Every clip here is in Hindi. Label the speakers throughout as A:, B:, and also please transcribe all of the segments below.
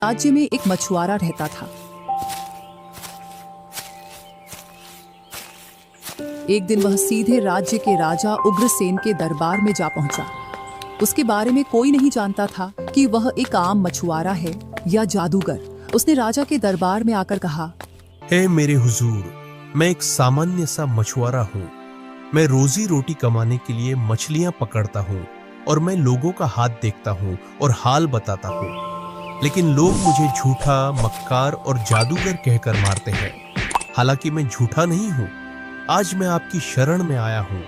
A: राज्य में एक मछुआरा रहता था। एक दिन वह सीधे राज्य के राजा उग्रसेन के दरबार में जा पहुंचा। उसके बारे में कोई नहीं जानता था कि वह एक आम मछुआरा है या जादूगर। उसने राजा के दरबार में आकर कहा,
B: हे मेरे हुजूर, मैं एक सामान्य सा मछुआरा हूँ। मैं रोजी रोटी कमाने के लिए मछलियां पकड़ता हूँ और मैं लोगों का हाथ देखता हूँ और हाल बताता हूँ, लेकिन लोग मुझे झूठा, मक्कार और जादूगर कहकर मारते हैं। हालांकि मैं झूठा नहीं हूँ। आज मैं आपकी शरण में आया हूँ,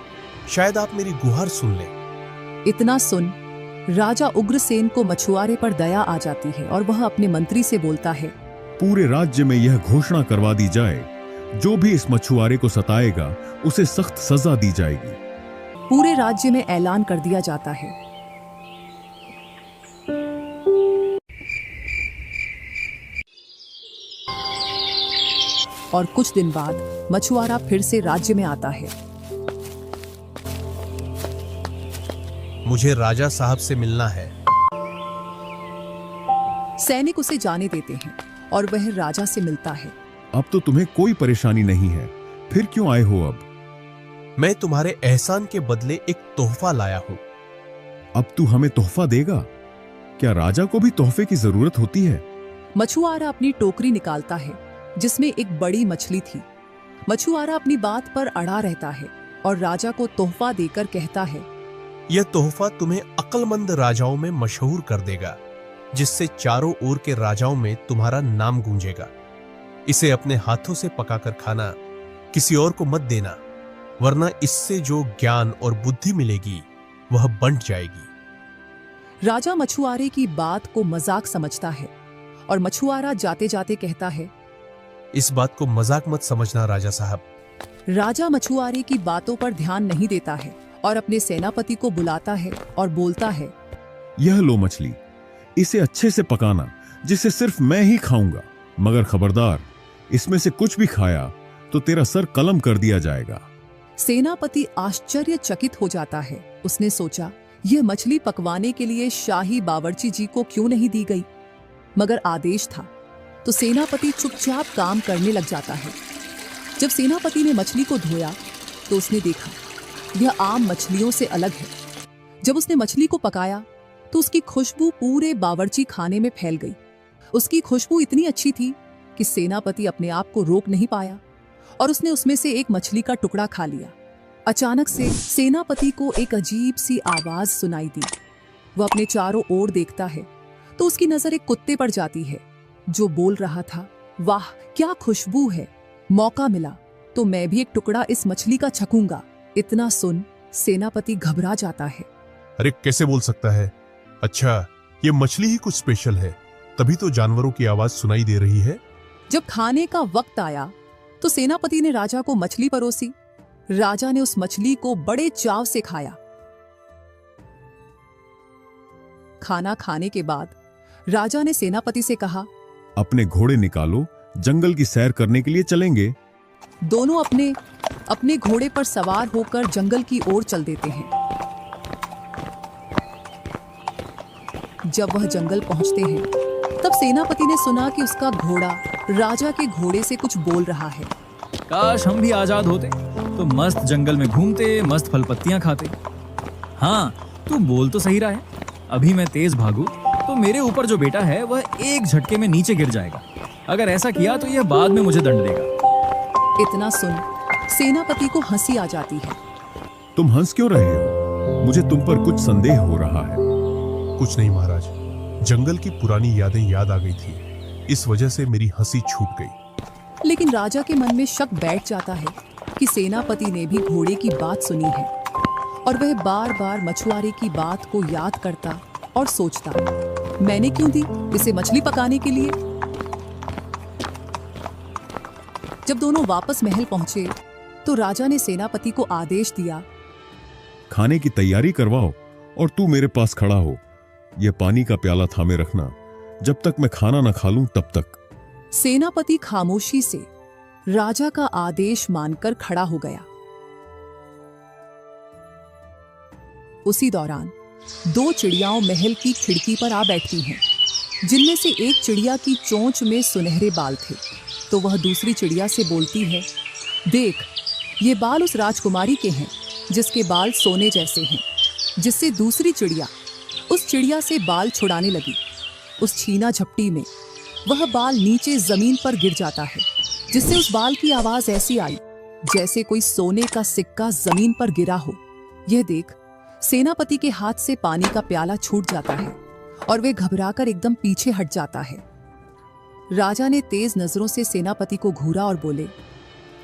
B: शायद आप मेरी गुहार सुन लें।
A: इतना सुन राजा उग्रसेन को मछुआरे पर दया आ जाती है और वह अपने मंत्री से बोलता है,
C: पूरे राज्य में यह घोषणा करवा दी जाए, जो भी इस मछुआरे को सताएगा उसे सख्त सजा दी जाएगी।
A: पूरे राज्य में ऐलान कर दिया जाता है। और कुछ दिन बाद मछुआरा फिर से राज्य में आता है।
B: मुझे राजा साहब से मिलना है।
A: सैनिक उसे जाने देते हैं और वह राजा से मिलता है।
C: अब तो तुम्हें कोई परेशानी नहीं है, फिर क्यों आए हो अब?
B: मैं तुम्हारे एहसान के बदले एक तोहफा लाया हूँ।
C: अब तू हमें तोहफा देगा? क्या राजा को भी तोहफे की जरूरत होती है?
A: मछुआरा अपनी टोकरी निकालता है जिसमें एक बड़ी मछली थी। मछुआरा अपनी बात पर अड़ा रहता है और राजा को तोहफा देकर कहता है,
B: यह तोहफा तुम्हें अक्लमंद राजाओं में मशहूर कर देगा, जिससे चारों ओर के राजाओं में तुम्हारा नाम गूंजेगा। इसे अपने हाथों से पकाकर खाना, किसी और को मत देना, वरना इससे जो ज्ञान और बुद्धि मिलेगी वह बंट जाएगी।
A: राजा मछुआरे की बात को मजाक समझता है और मछुआरा जाते जाते कहता है,
B: इस बात को मजाक मत समझना राजा साहब।
A: राजा मछुआरे की बातों पर ध्यान नहीं देता है और अपने सेनापति को बुलाता है और बोलता है,
C: यह लो मछली, इसे अच्छे से पकाना, जिसे सिर्फ मैं ही खाऊंगा। मगर खबरदार, इसमें से कुछ भी खाया तो तेरा सर कलम कर दिया जाएगा।
A: सेनापति आश्चर्यचकित हो जाता है। उसने सोचा, यह मछली पकवाने के लिए शाही बावर्ची जी को क्यों नहीं दी गई? मगर आदेश था तो सेनापति चुपचाप काम करने लग जाता है। जब सेनापति ने मछली को धोया तो उसने देखा यह आम मछलियों से अलग है। जब उसने मछली को पकाया तो उसकी खुशबू पूरे बावर्ची खाने में फैल गई। उसकी खुशबू इतनी अच्छी थी कि सेनापति अपने आप को रोक नहीं पाया और उसने उसमें से एक मछली का टुकड़ा खा लिया। अचानक से सेनापति को एक अजीब सी आवाज सुनाई दी। वह अपने चारों ओर देखता है तो उसकी नजर एक कुत्ते पर जाती है जो बोल रहा था, वाह क्या खुशबू है, मौका मिला तो मैं भी एक टुकड़ा इस मछली का छकूंगा। इतना सुन सेनापति घबरा जाता है।
B: अरे कैसे बोल सकता है? अच्छा, ये मछली ही कुछ स्पेशल है, तभी तो जानवरों की आवाज सुनाई दे रही है।
A: जब खाने का वक्त आया तो सेनापति ने राजा को मछली परोसी। राजा ने उस मछली को बड़े चाव से खाया। खाना खाने के बाद राजा ने सेनापति से कहा,
C: अपने घोड़े निकालो, जंगल की सैर करने के लिए चलेंगे।
A: दोनों अपने अपने घोड़े पर सवार होकर जंगल की ओर चल देते हैं। जब वह जंगल पहुंचते हैं तब सेनापति ने सुना कि उसका घोड़ा राजा के घोड़े से कुछ बोल रहा है।
D: काश हम भी आजाद होते तो मस्त जंगल में घूमते, मस्त फल पत्तियां खाते। हाँ, तू बोल तो सही रहा है। अभी मैं तेज भागू तो मेरे ऊपर जो बेटा है वह एक झटके में नीचे गिर जाएगा। अगर ऐसा किया तो यह बाद में मुझे दंड देगा।
A: इतना सुन सेनापति को हंसी आ जाती है।
C: तुम हंस क्यों रहे हो? मुझे तुम पर कुछ संदेह हो रहा है।
B: कुछ नहीं महाराज, जंगल की पुरानी यादें याद आ गई थी, इस वजह से मेरी हंसी छूट गई।
A: लेकिन राजा के मन में शक बैठ जाता है कि सेनापति ने भी घोड़े की बात सुनी है और वह बार बार मछुआरे की बात को याद करता और सोचता, मैंने क्यों दी इसे मछली पकाने के लिए? जब दोनों वापस महल पहुंचे तो राजा ने सेनापति को आदेश दिया,
C: खाने की तैयारी करवाओ और तू मेरे पास खड़ा हो। यह पानी का प्याला थामे रखना, जब तक मैं खाना न खा लूं तब तक।
A: सेनापति खामोशी से राजा का आदेश मानकर खड़ा हो गया। उसी दौरान दो चिड़ियाओं महल की खिड़की पर आ बैठती हैं। जिनमें से एक चिड़िया की चोंच में सुनहरे बाल थे। तो वह दूसरी चिड़िया से बोलती है, देख, ये बाल उस राजकुमारी के हैं जिसके बाल सोने जैसे हैं। जिससे दूसरी चिड़िया उस चिड़िया से बाल छुड़ाने लगी। उस छीना झपटी में वह बाल नीचे जमीन पर गिर जाता है, जिससे उस बाल की आवाज ऐसी आई जैसे कोई सोने का सिक्का जमीन पर गिरा हो। यह देख सेनापति के हाथ से पानी का प्याला छूट जाता है और वे घबराकर एकदम पीछे हट जाता है। राजा ने तेज नजरों से सेनापति को घूरा और बोले,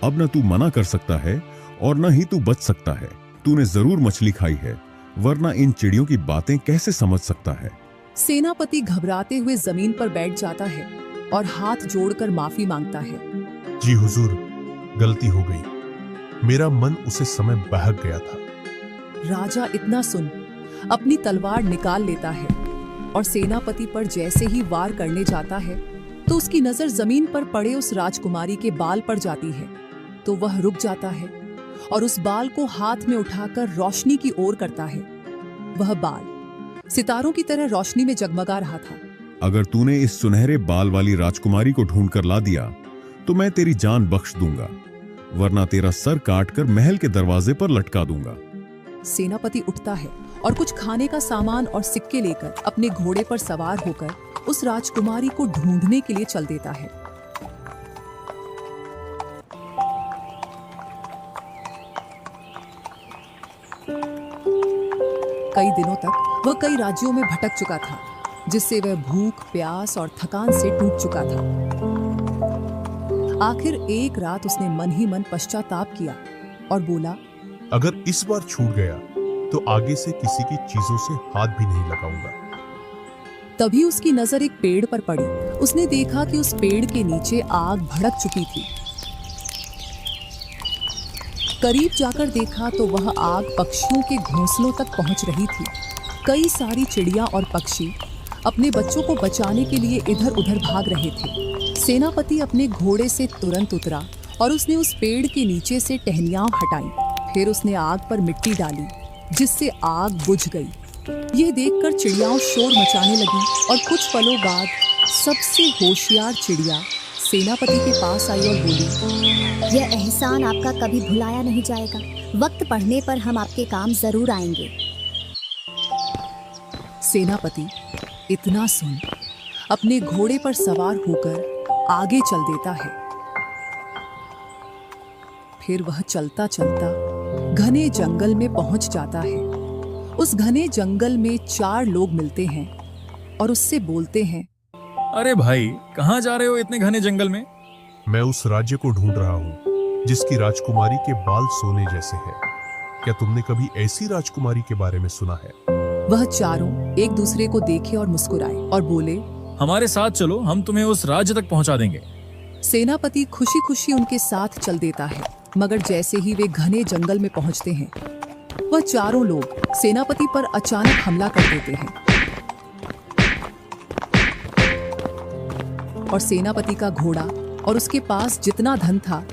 C: अब न तू मना कर सकता है और न ही तू बच सकता है। तूने जरूर मछली खाई है, वरना इन चिड़ियों की बातें कैसे समझ सकता है।
A: सेनापति घबराते हुए जमीन पर बैठ जाता है और हाथ जोड़कर माफी मांगता है।
B: जी हुजूर, गलती हो गई। मेरा मन उसे समय बहक गया था।
A: राजा इतना सुन अपनी तलवार निकाल लेता है और सेनापति पर जैसे ही वार करने जाता है तो उसकी नजर जमीन पर पड़े उस राजकुमारी के बाल पर जाती है। तो वह रुक जाता है और उस बाल को हाथ में उठाकर रोशनी की ओर करता है। वह बाल सितारों की तरह रोशनी में जगमगा रहा था।
C: अगर तूने इस सुनहरे बाल वाली राजकुमारी को ढूंढ कर ला दिया तो मैं तेरी जान बख्श दूंगा, वरना तेरा सर काटकर महल के दरवाजे पर लटका दूंगा।
A: सेनापति उठता है और कुछ खाने का सामान और सिक्के लेकर अपने घोड़े पर सवार होकर उस राजकुमारी को ढूंढने के लिए चल देता है। कई दिनों तक वह कई राज्यों में भटक चुका था, जिससे वह भूख, प्यास और थकान से टूट चुका था। आखिर एक रात उसने मन ही मन पश्चाताप किया और बोला,
B: अगर इस बार छूट गया तो आगे से किसी की चीजों से हाथ भी नहीं लगाऊंगा।
A: तभी उसकी नजर एक पेड़ पर पड़ी। उसने देखा कि उस पेड़ के नीचे आग भड़क चुकी थी। करीब जाकर देखा तो वह आग पक्षियों के घोंसलों तक पहुंच रही थी। कई सारी चिड़िया और पक्षी अपने बच्चों को बचाने के लिए इधर उधर भाग रहे थे। सेनापति अपने घोड़े से तुरंत उतरा और उसने उस पेड़ के नीचे से टहनियाँ हटाई। फिर उसने आग पर मिट्टी डाली, जिससे आग बुझ गई। यह देखकर चिड़ियाओं शोर मचाने लगी और कुछ पलों बाद सबसे होशियार चिड़िया सेनापति के पास आई और बोली,
E: यह एहसान आपका कभी भुलाया नहीं जाएगा। वक्त पड़ने पर हम आपके काम जरूर आएंगे।
A: सेनापति इतना सुन अपने घोड़े पर सवार होकर आगे चल देता है। फिर वह चलता चलता घने जंगल में पहुंच जाता है। उस घने जंगल में 4 लोग मिलते हैं और उससे बोलते हैं,
D: अरे भाई, कहाँ जा रहे हो इतने घने जंगल में?
B: मैं उस राज्य को ढूंढ रहा हूँ जिसकी राजकुमारी के बाल सोने जैसे हैं। क्या तुमने कभी ऐसी राजकुमारी के बारे में सुना है?
A: वह चारों एक दूसरे को देखे और मुस्कुराए और बोले,
D: हमारे साथ चलो, हम तुम्हें उस राज्य तक पहुंचा देंगे।
A: सेनापति खुशी खुशी उनके साथ चल देता है। मगर जैसे ही वे घने जंगल में पहुंचते हैं, वह चारों लोग सेनापति पर अचानक हमला कर देते हैं और सेनापति का घोड़ा और उसके पास जितना धन था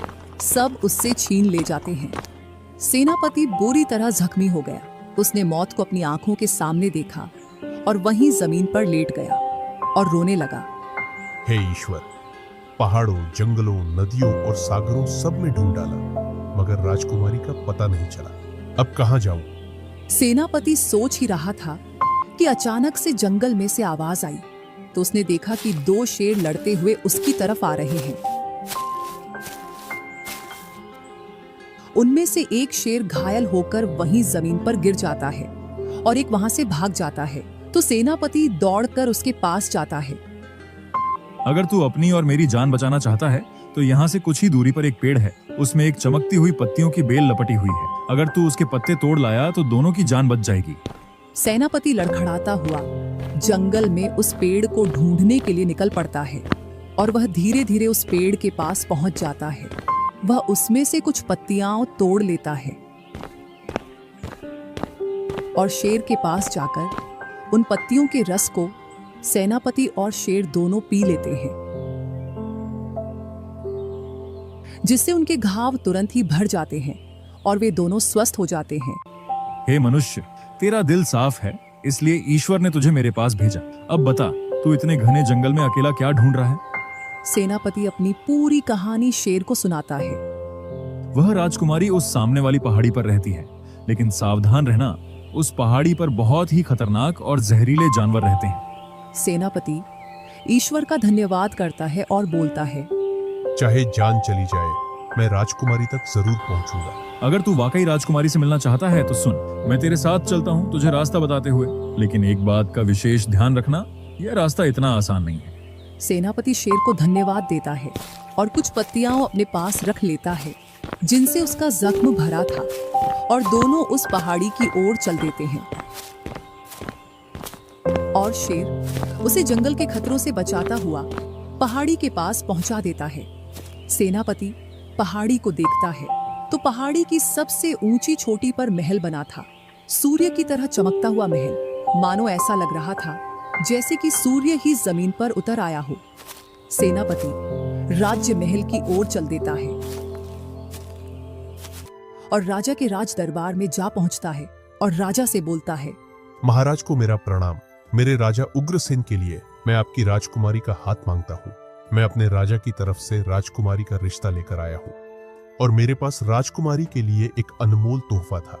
A: सब उससे छीन ले जाते हैं। सेनापति बुरी तरह जख्मी हो गया। उसने मौत को अपनी आंखों के सामने देखा और वहीं जमीन पर लेट गया और रोने लगा।
B: हे ईश्वर, पहाड़ों, जंगलों, नदियों और सागरों सब में ढूंढ डाला, मगर राजकुमारी का पता नहीं चला। अब कहाँ जाऊं?
A: सेनापति सोच ही रहा था कि अचानक से जंगल में से आवाज आई। तो उसने देखा कि 2 शेर लड़ते हुए उसकी तरफ आ रहे हैं। उनमें से एक शेर घायल होकर वहीं जमीन पर गिर जाता है और एक वहां से भाग जाता है। तो सेनापति दौड़कर उसके पास जाता है।
D: अगर तू अपनी और मेरी जान बचाना चाहता है तो यहाँ से कुछ ही दूरी पर एक पेड़ है। उसमें एक चमकती हुई पत्तियों की बेल लपटी हुई है। अगर तू उसके पत्ते तोड़ लाया तो दोनों की जान बच जाएगी।
A: सेनापति लड़खड़ाता हुआ जंगल में उस पेड़ को ढूंढने के लिए निकल पड़ता है और वह धीरे धीरे उस पेड़ के पास पहुंच जाता है। वह उसमें से कुछ पत्तियां तोड़ लेता है और शेर के पास जाकर उन पत्तियों के रस को सेनापति और शेर दोनों पी लेते हैं, जिससे उनके घाव तुरंत ही भर जाते हैं और वे दोनों स्वस्थ हो जाते हैं।
D: हे मनुष्य, तेरा दिल साफ है, इसलिए ईश्वर ने तुझे मेरे पास भेजा। अब बता, तू इतने घने जंगल में अकेला क्या ढूंढ रहा है?
A: सेनापति अपनी पूरी कहानी शेर को सुनाता है।
D: वह राजकुमारी उस सामने वाली पहाड़ी पर रहती है, लेकिन सावधान रहना, उस पहाड़ी पर बहुत ही खतरनाक और जहरीले जानवर रहते हैं।
A: सेनापति ईश्वर का धन्यवाद करता है और बोलता है,
B: चाहे जान चली जाए, मैं राजकुमारी तक जरूर पहुंचूंगा।
D: अगर तू वाकई राजकुमारी से मिलना चाहता है तो सुन, मैं तेरे साथ चलता हूँ तुझे रास्ता बताते हुए, लेकिन एक बात का विशेष ध्यान रखना, यह रास्ता इतना आसान नहीं है।
A: सेनापति शेर को धन्यवाद देता है और कुछ पत्तियां अपने पास रख लेता है जिनसे उसका जख्म भरा था, और दोनों उस पहाड़ी की ओर चल देते हैं। और शेर उसे जंगल के खतरों से बचाता हुआ पहाड़ी के पास पहुंचा देता है। सेनापति पहाड़ी को देखता है तो पहाड़ी की सबसे ऊंची चोटी पर महल बना था, सूर्य की तरह चमकता हुआ महल। मानो ऐसा लग रहा था जैसे कि सूर्य ही जमीन पर उतर आया हो। सेनापति राज्य महल की ओर चल देता है और राजा के राज दरबार में जा पहुंचता है और राजा से बोलता है,
B: महाराज को मेरा प्रणाम। मेरे राजा उग्रसेन के लिए मैं आपकी राजकुमारी का हाथ मांगता हूँ। मैं अपने राजा की तरफ से राजकुमारी का रिश्ता लेकर आया हूँ और मेरे पास राजकुमारी के लिए एक अनमोल तोहफा था,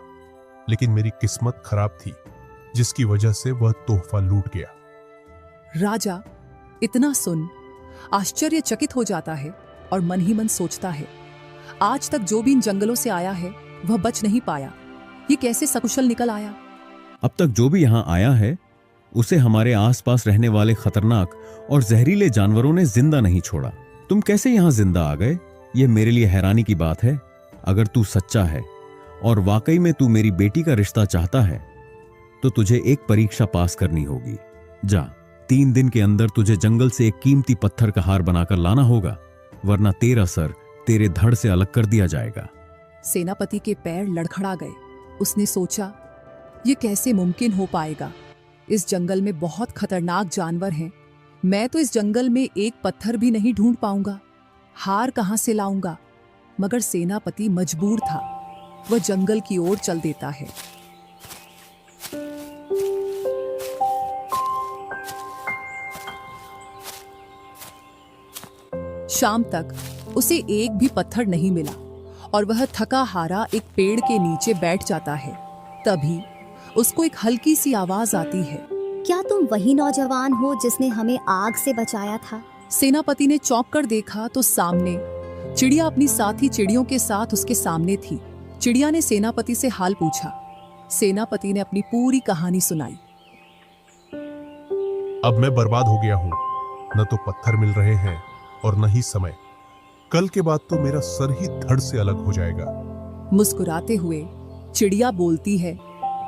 B: लेकिन मेरी किस्मत खराब थी जिसकी वजह से वह तोहफा लूट गया।
A: राजा इतना सुन आश्चर्यचकित हो जाता है और मन ही मन सोचता है, आज तक जो भी इन जंगलों से आया है वह बच नहीं पाया, ये कैसे सकुशल निकल आया।
C: अब तक जो भी यहाँ आया है उसे हमारे आसपास रहने वाले खतरनाक और जहरीले जानवरों ने जिंदा नहीं छोड़ा। तुम कैसे यहाँ जिंदा आ गए, ये मेरे लिए हैरानी की बात है। अगर तू सच्चा है और वाकई में तू मेरी बेटी का रिश्ता चाहता है तो तुझे एक परीक्षा पास करनी होगी। जा, 3 दिन के अंदर तुझे जंगल से एक कीमती पत्थर का हार बनाकर लाना होगा, वरना तेरा सर तेरे धड़ से अलग कर दिया जाएगा।
A: सेनापति के पैर लड़खड़ा गए। उसने सोचा, ये कैसे मुमकिन हो पाएगा। इस जंगल में बहुत खतरनाक जानवर हैं, मैं तो इस जंगल में एक पत्थर भी नहीं ढूंढ पाऊंगा, हार कहां से लाऊंगा। मगर सेनापति मजबूर था, वह जंगल की ओर चल देता है। शाम तक उसे एक भी पत्थर नहीं मिला और वह थका हारा एक पेड़ के नीचे बैठ जाता है। तभी उसको एक हल्की सी आवाज आती है,
E: क्या तुम वही नौजवान हो जिसने हमें आग से बचाया था?
A: सेनापति ने चौंक कर देखा तो सामने चिड़िया अपनी साथी चिड़ियों के साथ उसके सामने थी। चिड़िया ने सेनापति से हाल पूछा। सेनापति ने अपनी पूरी कहानी सुनाई।
B: अब मैं बर्बाद हो गया हूँ, न तो पत्थर मिल रहे हैं और न ही समय। कल के बाद तो मेरा सर ही धड़ से अलग हो जाएगा।
A: मुस्कुराते हुए चिड़िया बोलती है,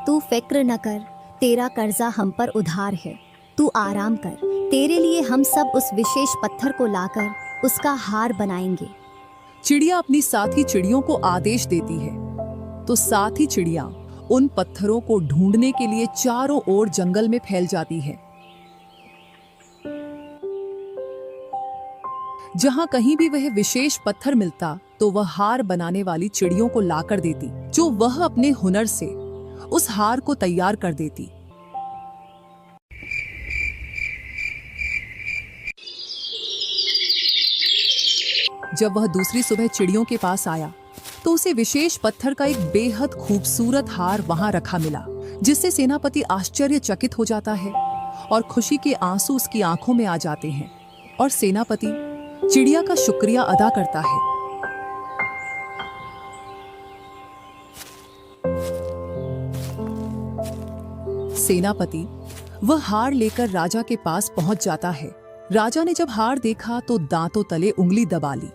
E: तू फिक्र न कर, तेरा कर्जा हम पर उधार है, तू आराम कर। तेरे लिए हम सब उस विशेष पत्थर को लाकर उसका हार बनाएंगे।
A: चिड़िया अपनी साथी चिड़ियों को आदेश देती है तो साथी चिड़िया उन पत्थरों को ढूंढने के लिए चारों ओर जंगल में फैल जाती है। जहां कहीं भी वह विशेष पत्थर मिलता तो वह हार बनाने वाली चिड़ियों को लाकर देती, जो वह अपने हुनर से उस हार को तैयार कर देती। जब वह दूसरी सुबह चिड़ियों के पास आया तो उसे विशेष पत्थर का एक बेहद खूबसूरत हार वहां रखा मिला, जिससे सेनापति आश्चर्यचकित हो जाता है और खुशी के आंसू उसकी आंखों में आ जाते हैं और सेनापति चिड़िया का शुक्रिया अदा करता है। सेनापति वह हार लेकर राजा के पास पहुंच जाता है। राजा ने जब हार देखा तो दांतों तले उंगली दबा ली।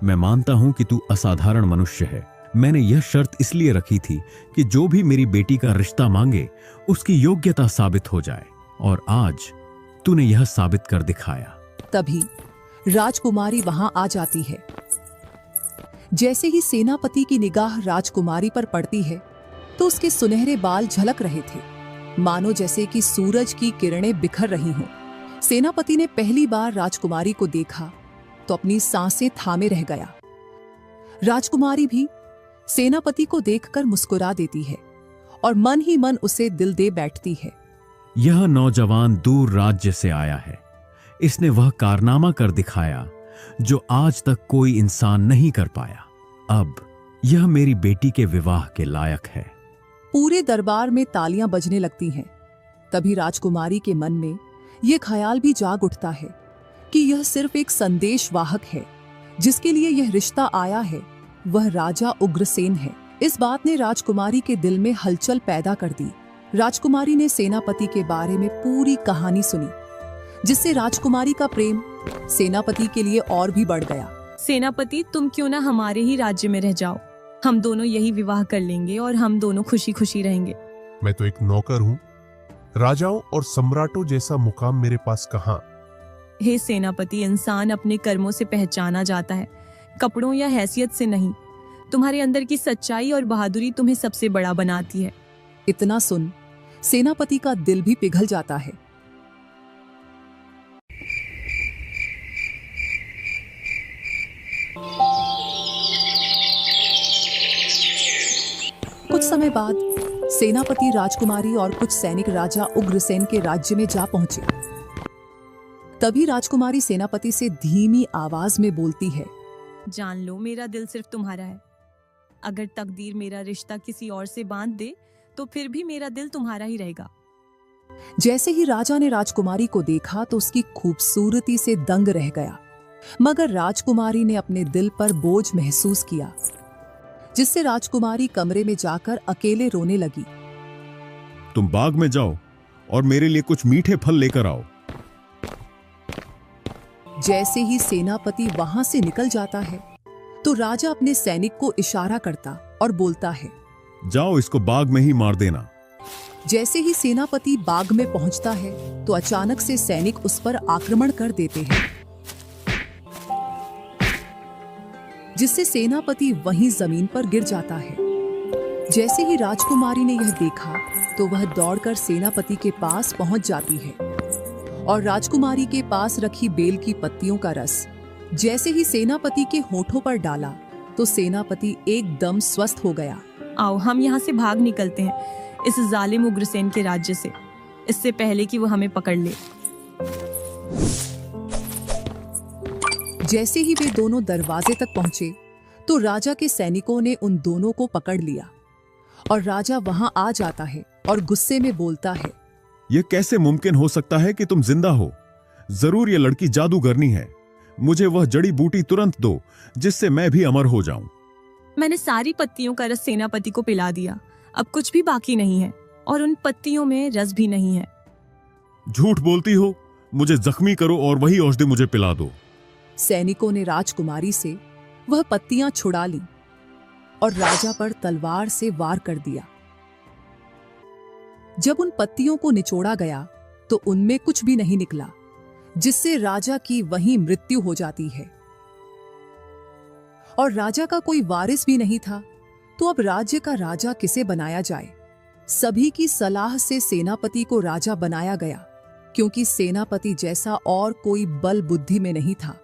C: मैं मानता हूं कि तू असाधारण मनुष्य है। मैंने यह शर्त इसलिए रखी थी कि जो भी मेरी बेटी का रिश्ता मांगे उसकी योग्यता साबित हो जाए, और आज तूने यह साबित कर दिखाया।
A: तभी राजकुमारी वहां आ जाती है। जैसे ही सेनापति की निगाह राजकुमारी पर पड़ती है तो उसके सुनहरे बाल झलक रहे थे, मानो जैसे कि सूरज की किरणें बिखर रही हों। सेनापति ने पहली बार राजकुमारी को देखा तो अपनी सांसें थामे रह गया। राजकुमारी भी सेनापति को देखकर मुस्कुरा देती है और मन ही मन उसे दिल दे बैठती है।
C: यह नौजवान दूर राज्य से आया है। इसने वह कारनामा कर दिखाया जो आज तक कोई इंसान नहीं कर पाया। अब यह मेरी बेटी के विवाह के लायक है।
A: पूरे दरबार में तालियां बजने लगती हैं। तभी राजकुमारी के मन में यह ख्याल भी जाग उठता है कि यह सिर्फ एक संदेशवाहक है। जिसके लिए यह रिश्ता आया है वह राजा उग्रसेन है। इस बात ने राजकुमारी के दिल में हलचल पैदा कर दी। राजकुमारी ने सेनापति के बारे में पूरी कहानी सुनी, जिससे राजकुमारी का प्रेम सेनापति के लिए और भी बढ़ गया।
F: सेनापति, तुम क्यों ना हमारे ही राज्य में रह जाओ। हम दोनों यही विवाह कर लेंगे और हम दोनों खुशी खुशी रहेंगे।
B: मैं तो एक नौकर हूँ। राजाओं और सम्राटों जैसा मुकाम मेरे पास कहाँ।
F: हे सेनापति, इंसान अपने कर्मों से पहचाना जाता है, कपड़ों या हैसियत से नहीं। तुम्हारे अंदर की सच्चाई और बहादुरी तुम्हें सबसे बड़ा बनाती है।
A: इतना सुन सेनापति का दिल भी पिघल जाता है। कुछ समय बाद सेनापति राजकुमारी और कुछ सैनिक राजा उग्रसेन के राज्य में जा पहुंचे। तभी राजकुमारी सेनापति से धीमी आवाज में बोलती है,
F: जान लो, मेरा दिल सिर्फ तुम्हारा है। अगर तकदीर मेरा रिश्ता किसी और से बांध दे तो फिर भी मेरा दिल तुम्हारा ही रहेगा।
A: जैसे ही राजा ने राजकुमारी को देखा तो उसकी खूबसूरती से दंग रह गया, मगर राजकुमारी ने अपने दिल पर बोझ महसूस किया, जिससे राजकुमारी कमरे में जाकर अकेले रोने लगी।
C: तुम बाग में जाओ और मेरे लिए कुछ मीठे फल लेकर आओ।
A: जैसे ही सेनापति वहां से निकल जाता है तो राजा अपने सैनिक को इशारा करता और बोलता है,
C: जाओ इसको बाग में ही मार देना।
A: जैसे ही सेनापति बाग में पहुंचता है तो अचानक से सैनिक उस पर आक्रमण कर देते हैं, जिससे सेनापति वहीं जमीन पर गिर जाता है। जैसे ही राजकुमारी ने यह देखा तो वह दौड़कर सेनापति के पास पहुंच जाती है और राजकुमारी के पास रखी बेल की पत्तियों का रस जैसे ही सेनापति के होठों पर डाला तो सेनापति एकदम स्वस्थ हो गया।
F: आओ हम यहाँ से भाग निकलते हैं, इस जालिम उग्रसेन के राज्य से, इससे पहले कि वो हमें पकड़ ले।
A: जैसे ही वे दोनों दरवाजे तक पहुंचे तो राजा के सैनिकों ने उन दोनों को पकड़ लिया और राजा वहां आ जाता है और गुस्से में बोलता है,
C: यह कैसे मुमकिन हो सकता है कि तुम जिंदा हो? जरूर यह लड़की जादूगरनी है। मुझे वह जड़ी बूटी तुरंत दो जिससे मैं भी अमर हो जाऊं।
F: मैंने सारी पत्तियों का रस सेनापति को पिला दिया, अब कुछ भी बाकी नहीं है और उन पत्तियों में रस भी नहीं है।
C: झूठ बोलती हो, मुझे जख्मी करो और वही औषधि मुझे पिला दो।
A: सैनिकों ने राजकुमारी से वह पत्तियां छुड़ा ली और राजा पर तलवार से वार कर दिया। जब उन पत्तियों को निचोड़ा गया तो उनमें कुछ भी नहीं निकला, जिससे राजा की वहीं मृत्यु हो जाती है। और राजा का कोई वारिस भी नहीं था, तो अब राज्य का राजा किसे बनाया जाए? सभी की सलाह से सेनापति को राजा बनाया गया, क्योंकि सेनापति जैसा और कोई बल बुद्धि में नहीं था।